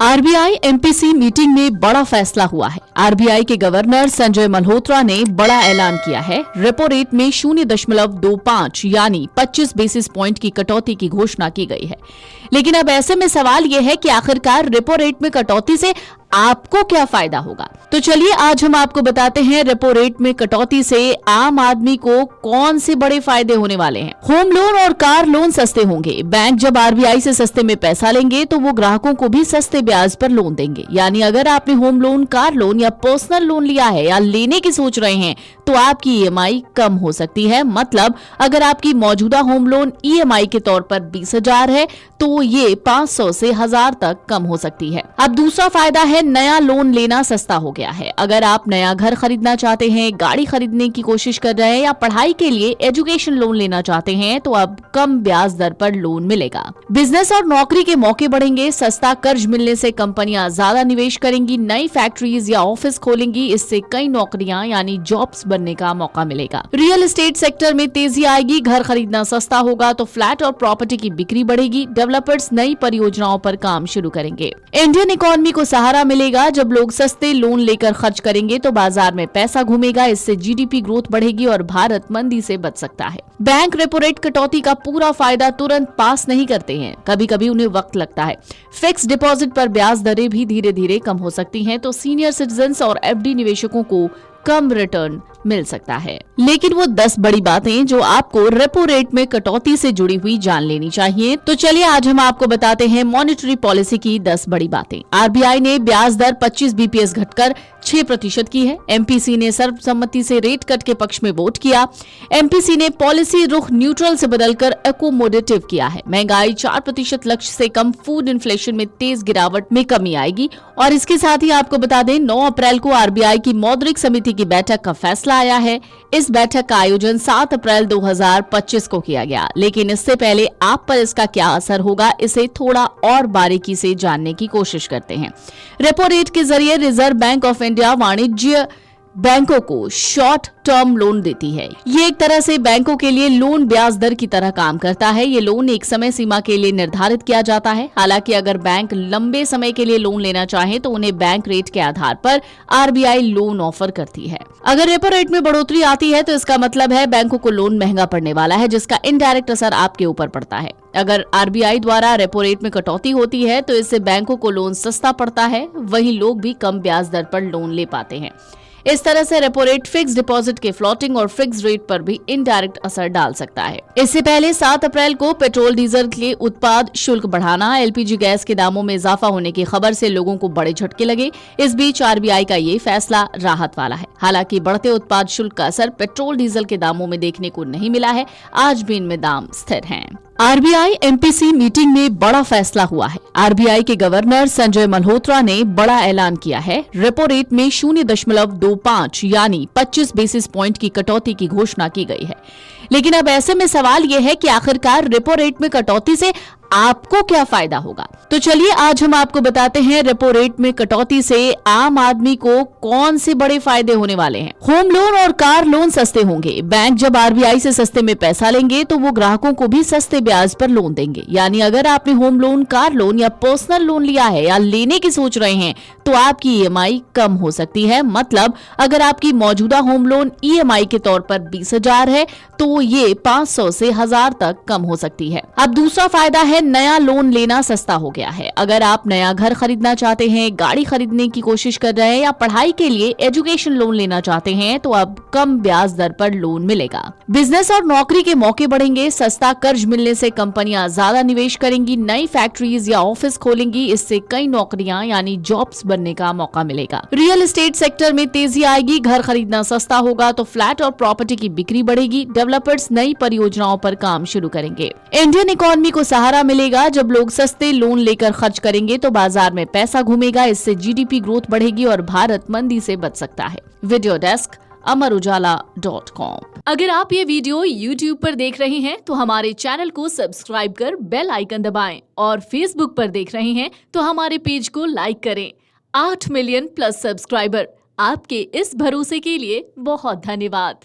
RBI MPC meeting में बड़ा फैसला हुआ है। आरबीआई के गवर्नर संजय मल्होत्रा ने बड़ा ऐलान किया है। रेपो रेट में 0.25 यानी 25 बेसिस पॉइंट की कटौती की घोषणा की गई है। लेकिन अब ऐसे में सवाल यह है कि आखिरकार रेपो रेट में कटौती से आपको क्या फायदा होगा। तो चलिए आज हम आपको बताते हैं रेपो रेट में कटौती से आम आदमी को कौन से बड़े फायदे होने वाले हैं। होम लोन और कार लोन सस्ते होंगे। बैंक जब आरबीआई से सस्ते में पैसा लेंगे तो वो ग्राहकों को भी सस्ते ब्याज पर लोन देंगे। यानी अगर आपने होम लोन, कार लोन या पर्सनल लोन लिया है या लेने की सोच रहे हैं तो आपकी ईएमआई कम हो सकती है। मतलब अगर आपकी मौजूदा होम लोन ईएमआई के तौर पर 20,000 है तो ये 500 से 1000 तक कम हो सकती है। अब दूसरा फायदा है नया लोन लेना सस्ता हो गया है। अगर आप नया घर खरीदना चाहते हैं, गाड़ी खरीदने की कोशिश कर रहे हैं या पढ़ाई के लिए एजुकेशन लोन लेना चाहते हैं तो अब कम ब्याज दर पर लोन मिलेगा। बिजनेस और नौकरी के मौके बढ़ेंगे। सस्ता कर्ज मिलने से कंपनियां ज्यादा निवेश करेंगी, नई फैक्ट्रीज या ऑफिस खोलेंगी। इससे कई नौकरियां यानी जॉब्स बनने का मौका मिलेगा। रियल एस्टेट सेक्टर में तेजी आएगी। घर खरीदना सस्ता होगा तो फ्लैट और प्रॉपर्टी की बिक्री बढ़ेगी। डेवलपर्स नई परियोजनाओं पर काम शुरू करेंगे। इंडियन इकोनॉमी को सहारा मिलेगा। जब लोग सस्ते लोन लेकर खर्च करेंगे तो बाजार में पैसा घूमेगा। इससे जीडीपी ग्रोथ बढ़ेगी और भारत मंदी से बच सकता है। बैंक रेपो रेट कटौती का पूरा फायदा तुरंत पास नहीं करते हैं। कभी कभी उन्हें वक्त लगता है। फिक्स डिपॉजिट पर ब्याज दरें भी धीरे धीरे कम हो सकती हैं तो सीनियर सिटीजन और एफडी निवेशकों को कम रिटर्न मिल सकता है। लेकिन वो 10 बड़ी बातें जो आपको रेपो रेट में कटौती से जुड़ी हुई जान लेनी चाहिए। तो चलिए आज हम आपको बताते हैं मॉनेटरी पॉलिसी की 10 बड़ी बातें। आरबीआई ने ब्याज दर 25 बीपीएस घटकर 6% की है। एमपीसी ने सर्वसम्मति से रेट कट के पक्ष में वोट किया। एमपीसी ने पॉलिसी रुख न्यूट्रल से बदलकर एकोमोडेटिव किया है। महंगाई 4% लक्ष्य से कम, फूड इन्फ्लेशन में तेज गिरावट में कमी आएगी। और इसके साथ ही आपको बता दें 9 अप्रैल को आरबीआई की मौद्रिक समिति की बैठक का फैसला आया है। इस बैठक का आयोजन 7 अप्रैल 2025 को किया गया। लेकिन इससे पहले आप पर इसका क्या असर होगा, इसे थोड़ा और बारीकी से जानने की कोशिश करते हैं। रेपो रेट के जरिए रिजर्व बैंक ऑफ इंडिया वाणिज्य बैंकों को शॉर्ट टर्म लोन देती है। ये एक तरह से बैंकों के लिए लोन ब्याज दर की तरह काम करता है। ये लोन एक समय सीमा के लिए निर्धारित किया जाता है। हालांकि अगर बैंक लंबे समय के लिए लोन लेना चाहे तो उन्हें बैंक रेट के आधार पर आरबीआई लोन ऑफर करती है। अगर रेपो रेट में बढ़ोतरी आती है तो इसका मतलब है बैंकों को लोन महंगा पड़ने वाला है, जिसका इनडायरेक्ट असर आपके ऊपर पड़ता है। अगर आरबीआई द्वारा रेपो रेट में कटौती होती है तो इससे बैंकों को लोन सस्ता पड़ता है, वहीं लोग भी कम ब्याज दर पर लोन ले पाते हैं। इस तरह से रेपो रेट फिक्स डिपॉजिट के फ्लोटिंग और फिक्स रेट पर भी इनडायरेक्ट असर डाल सकता है। इससे पहले 7 अप्रैल को पेट्रोल डीजल के उत्पाद शुल्क बढ़ाना, एलपीजी गैस के दामों में इजाफा होने की खबर से लोगों को बड़े झटके लगे। इस बीच आरबीआई का ये फैसला राहत वाला है। हालांकि बढ़ते उत्पाद शुल्क का असर पेट्रोल डीजल के दामों में देखने को नहीं मिला है। आज भी इनमें दाम स्थिर हैं। आरबीआई एमपीसी मीटिंग में बड़ा फैसला हुआ है। आरबीआई के गवर्नर संजय मल्होत्रा ने बड़ा ऐलान किया है। रेपो रेट में 0.25 यानी 25 बेसिस पॉइंट की कटौती की घोषणा की गई है। लेकिन अब ऐसे में सवाल यह है कि आखिरकार रेपो रेट में कटौती से आपको क्या फायदा होगा। तो चलिए आज हम आपको बताते हैं रेपो रेट में कटौती से आम आदमी को कौन से बड़े फायदे होने वाले हैं। होम लोन और कार लोन सस्ते होंगे। बैंक जब आरबीआई से सस्ते में पैसा लेंगे तो वो ग्राहकों को भी सस्ते ब्याज पर लोन देंगे। यानी अगर आपने होम लोन, कार लोन या पर्सनल लोन लिया है या लेने की सोच रहे हैं तो आपकी ईएमआई कम हो सकती है। मतलब अगर आपकी मौजूदा होम लोन ईएमआई के तौर पर 20,000 है तो ये 500 से 1000 तक कम हो सकती है। अब दूसरा फायदा है नया लोन लेना सस्ता हो गया है। अगर आप नया घर खरीदना चाहते हैं, गाड़ी खरीदने की कोशिश कर रहे हैं या पढ़ाई के लिए एजुकेशन लोन लेना चाहते हैं तो अब कम ब्याज दर पर लोन मिलेगा। बिजनेस और नौकरी के मौके बढ़ेंगे। सस्ता कर्ज मिलने से कंपनियां ज्यादा निवेश करेंगी, नई फैक्ट्रीज या ऑफिस खोलेंगी। इससे कई नौकरियां यानी जॉब्स बनने का मौका मिलेगा। रियल एस्टेट सेक्टर में तेजी आएगी। घर खरीदना सस्ता होगा तो फ्लैट और प्रॉपर्टी की बिक्री बढ़ेगी। डेवलपर्स नई परियोजनाओं पर काम शुरू करेंगे। इंडियन इकोनॉमी को सहारा मिलेगा। जब लोग सस्ते लोन लेकर खर्च करेंगे तो बाजार में पैसा घूमेगा। इससे जीडीपी ग्रोथ बढ़ेगी और भारत मंदी से बच सकता है। Video desk amarujala.com। अगर आप ये वीडियो YouTube पर देख रहे हैं तो हमारे चैनल को सब्सक्राइब कर बेल आइकन दबाएं और Facebook पर देख रहे हैं तो हमारे पेज को लाइक करें। 8 मिलियन प्लस सब्सक्राइबर, आपके इस भरोसे के लिए बहुत धन्यवाद।